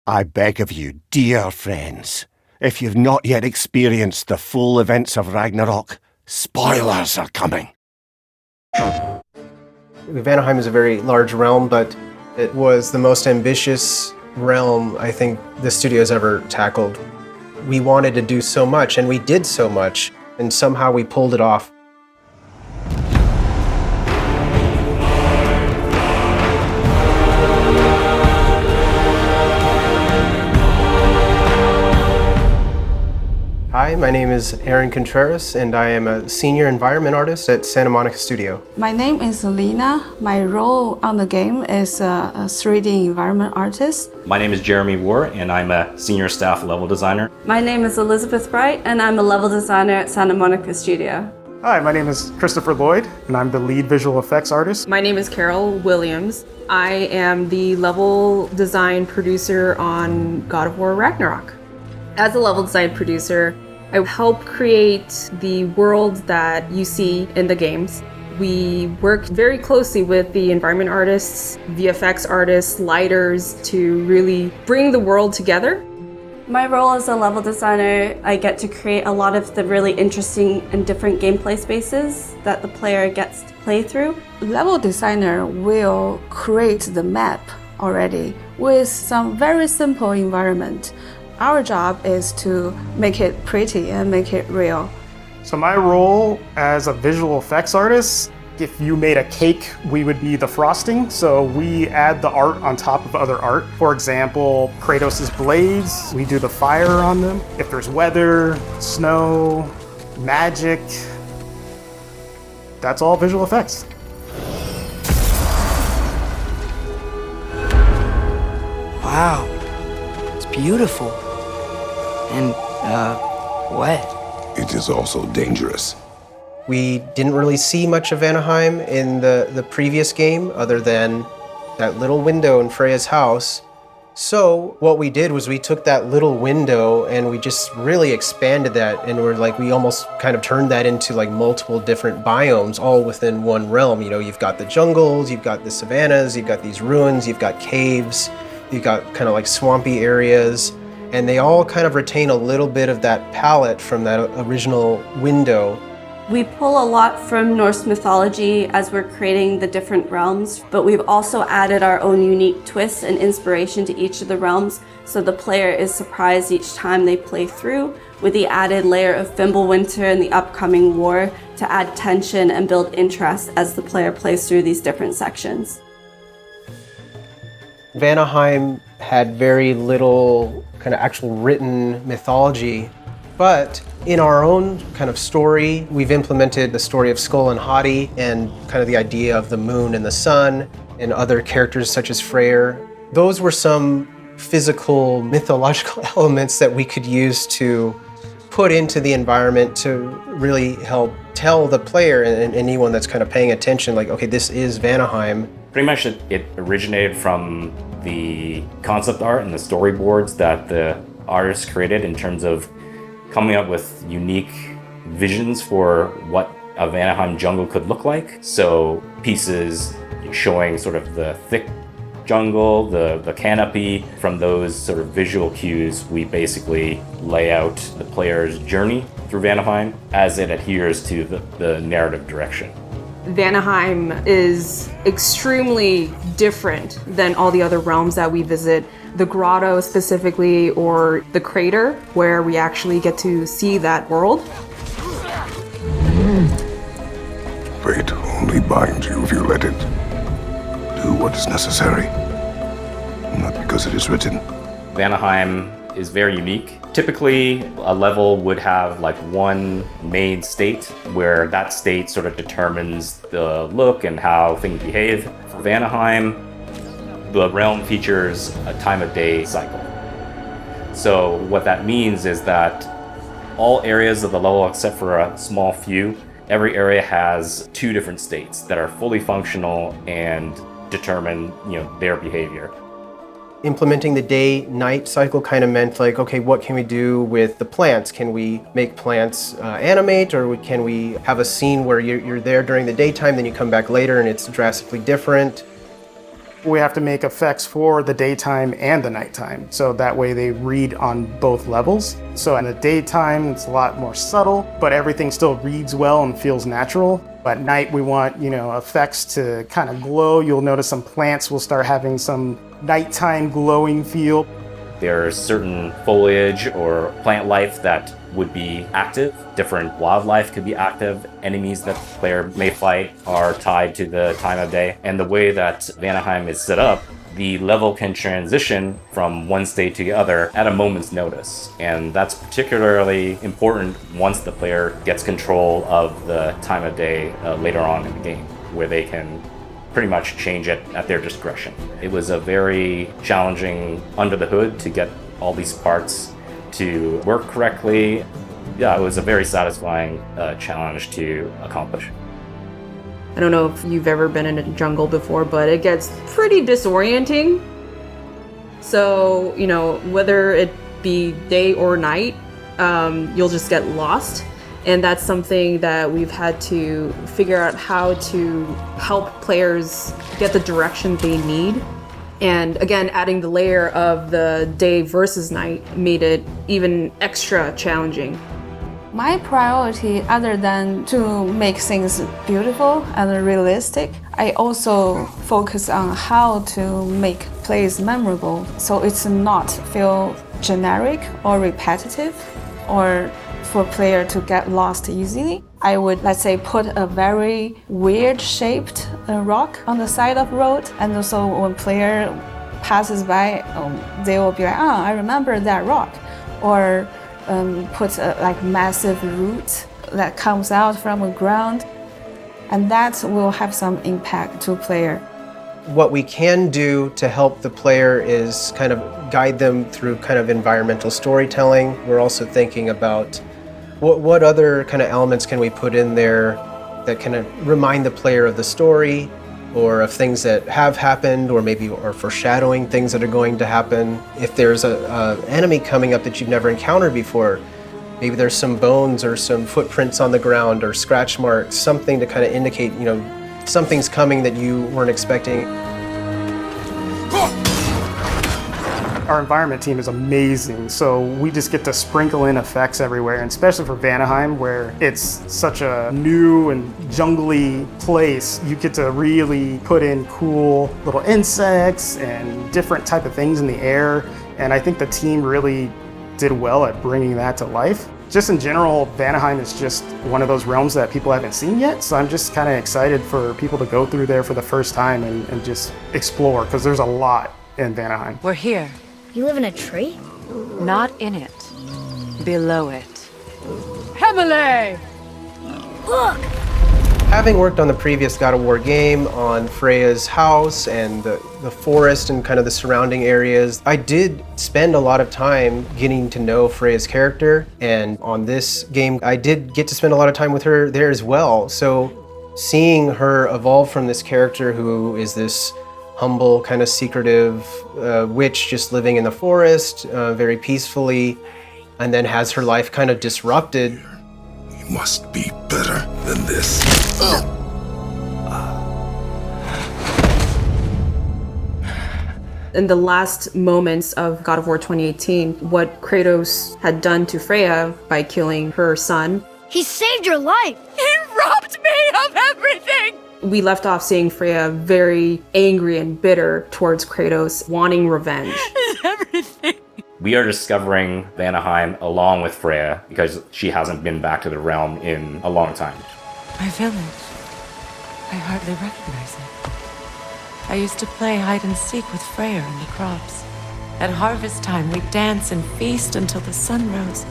I beg of you, dear friends, if you've not yet experienced the full events of Ragnarok, spoilers are coming. Vanaheim is a very large realm, but it was the most ambitious realm I think the studio's ever tackled. We wanted to do so much, and we did so much, and somehow we pulled it off. Hi, my name is Aaron Contreras, and I am a senior environment artist at Santa Monica Studio. My name is Lena. My role on the game is a 3D environment artist. My name is Jeremy War, and I'm a senior staff level designer. My name is Elizabeth Bright, and I'm a level designer at Santa Monica Studio. Hi, my name is Christopher Lloyd, and I'm the lead visual effects artist. My name is Carol Williams. I am the level design producer on God of War Ragnarok. As a level design producer, I help create the world that you see in the games. We work very closely with the environment artists, VFX artists, lighters to really bring the world together. My role as a level designer, I get to create a lot of the really interesting and different gameplay spaces that the player gets to play through. Level designer will create the map already with some very simple environment. Our job is to make it pretty and make it real. So my role as a visual effects artist, if you made a cake, we would be the frosting. So we add the art on top of other art. For example, Kratos' blades, we do the fire on them. If there's weather, snow, magic, that's all visual effects. Wow, it's beautiful. And, wet. It is also dangerous. We didn't really see much of Vanaheim in the previous game other than that little window in Freya's house. So what we did was we took that little window and we just really expanded that, and we almost kind of turned that into like multiple different biomes all within one realm. You know, you've got the jungles, you've got the savannas, you've got these ruins, you've got caves, you've got kind of like swampy areas. And they all kind of retain a little bit of that palette from that original window. We pull a lot from Norse mythology as we're creating the different realms, but we've also added our own unique twists and inspiration to each of the realms, so the player is surprised each time they play through, with the added layer of Fimbulwinter and the upcoming war to add tension and build interest as the player plays through these different sections. Vanaheim had very little kind of actual written mythology, but in our own kind of story, we've implemented the story of Skull and Hati and kind of the idea of the moon and the sun and other characters such as Freya. Those were some physical, mythological elements that we could use to put into the environment to really help tell the player and anyone that's kind of paying attention, like, okay, this is Vanaheim. Pretty much it originated from the concept art and the storyboards that the artists created in terms of coming up with unique visions for what a Vanaheim jungle could look like. So pieces showing sort of the thick jungle, the canopy. From those sort of visual cues, we basically lay out the player's journey through Vanaheim as it adheres to the narrative direction. Vanaheim is extremely different than all the other realms that we visit. The grotto specifically, or the crater, where we actually get to see that world. Fate only binds you if you let it. Do what is necessary, not because it is written. Vanaheim is very unique. Typically, a level would have like one main state where that state sort of determines the look and how things behave. For Vanaheim, the realm features a time of day cycle. So what that means is that all areas of the level, except for a small few, every area has two different states that are fully functional and determine, their behavior. Implementing the day-night cycle kind of meant like, okay, what can we do with the plants? Can we make plants animate, or can we have a scene where you're there during the daytime, then you come back later and it's drastically different? We have to make effects for the daytime and the nighttime, so that way they read on both levels. So in the daytime, it's a lot more subtle, but everything still reads well and feels natural. At night, we want, effects to kind of glow. You'll notice some plants will start having some nighttime glowing feel. There's certain foliage or plant life that would be active. Different wildlife could be active. Enemies that the player may fight are tied to the time of day. And the way that Vanaheim is set up, the level can transition from one state to the other at a moment's notice. And that's particularly important once the player gets control of the time of day later on in the game, where they can pretty much change it at their discretion. It was a very challenging under the hood to get all these parts to work correctly. Yeah, it was a very satisfying challenge to accomplish. I don't know if you've ever been in a jungle before, but it gets pretty disorienting. So, whether it be day or night, you'll just get lost. And that's something that we've had to figure out how to help players get the direction they need. And again, adding the layer of the day versus night made it even extra challenging. My priority, other than to make things beautiful and realistic, I also focus on how to make plays memorable, so it's not feel generic or repetitive, or for player to get lost easily. I would, let's say, put a very weird shaped rock on the side of road, and so when player passes by, they will be like, oh, I remember that rock. Or put like massive root that comes out from the ground, and that will have some impact to player. What we can do to help the player is kind of guide them through kind of environmental storytelling. We're also thinking about what other kind of elements can we put in there that kind of remind the player of the story, or of things that have happened, or maybe are foreshadowing things that are going to happen. If there's a enemy coming up that you've never encountered before, maybe there's some bones or some footprints on the ground or scratch marks, something to kind of indicate, something's coming that you weren't expecting. Our environment team is amazing, so we just get to sprinkle in effects everywhere, and especially for Vanaheim, where it's such a new and jungly place, you get to really put in cool little insects and different type of things in the air, and I think the team really did well at bringing that to life. Just in general, Vanaheim is just one of those realms that people haven't seen yet, so I'm just kind of excited for people to go through there for the first time and just explore, because there's a lot in Vanaheim. We're here. You live in a tree? Not in it. Below it. Heavily! Look! Having worked on the previous God of War game, on Freya's house and the forest and kind of the surrounding areas, I did spend a lot of time getting to know Freya's character, and on this game I did get to spend a lot of time with her there as well. So seeing her evolve from this character who is this humble, kind of secretive witch just living in the forest very peacefully, and then has her life kind of disrupted. You must be better than this. In the last moments of God of War 2018, what Kratos had done to Freya by killing her son. He saved your life! He robbed me of everything! We left off seeing Freya very angry and bitter towards Kratos, wanting revenge. Everything. We are discovering Vanaheim along with Freya because she hasn't been back to the realm in a long time. My village. I hardly recognize it. I used to play hide and seek with Freya in the crops. At harvest time, we'd dance and feast until the sun rose.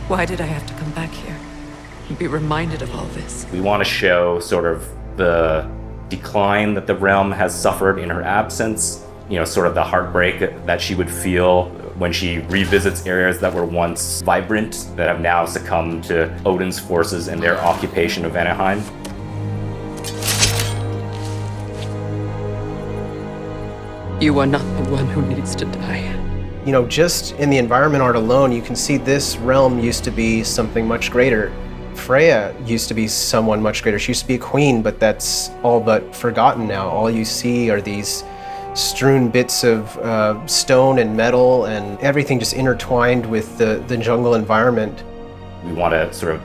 Why did I have to come back here and be reminded of all this? We want to show sort of the decline that the realm has suffered in her absence, sort of the heartbreak that she would feel when she revisits areas that were once vibrant, that have now succumbed to Odin's forces and their occupation of Vanaheim. You are not the one who needs to die. Just in the environment art alone, you can see this realm used to be something much greater. Freya used to be someone much greater. She used to be a queen, but that's all but forgotten now. All you see are these strewn bits of stone and metal and everything just intertwined with the jungle environment. We want to sort of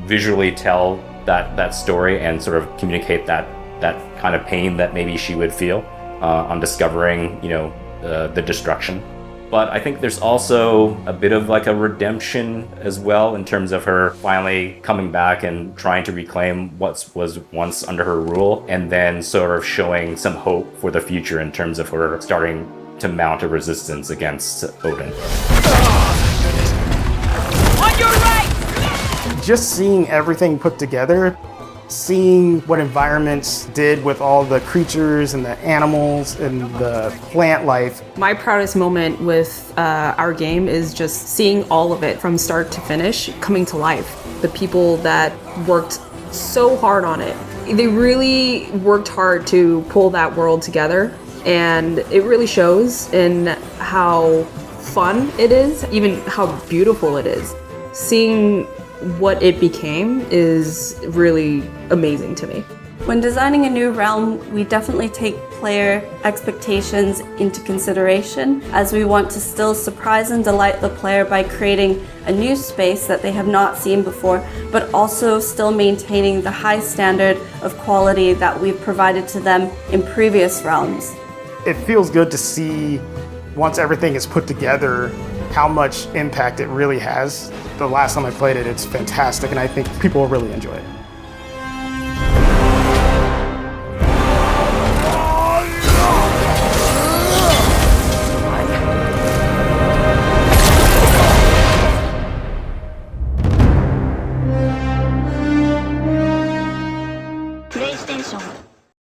visually tell that story and sort of communicate that kind of pain that maybe she would feel on discovering, the destruction. But I think there's also a bit of like a redemption as well in terms of her finally coming back and trying to reclaim what was once under her rule, and then sort of showing some hope for the future in terms of her starting to mount a resistance against Odin. On your right! Just seeing everything put together, seeing what environments did with all the creatures and the animals and the plant life. My proudest moment with our game is just seeing all of it from start to finish coming to life. The people that worked so hard on it, they really worked hard to pull that world together, and it really shows in how fun it is, even how beautiful it is. Seeing what it became is really amazing to me. When designing a new realm, we definitely take player expectations into consideration, as we want to still surprise and delight the player by creating a new space that they have not seen before, but also still maintaining the high standard of quality that we've provided to them in previous realms. It feels good to see, once everything is put together, how much impact it really has. The last time I played it, it's fantastic, and I think people will really enjoy it.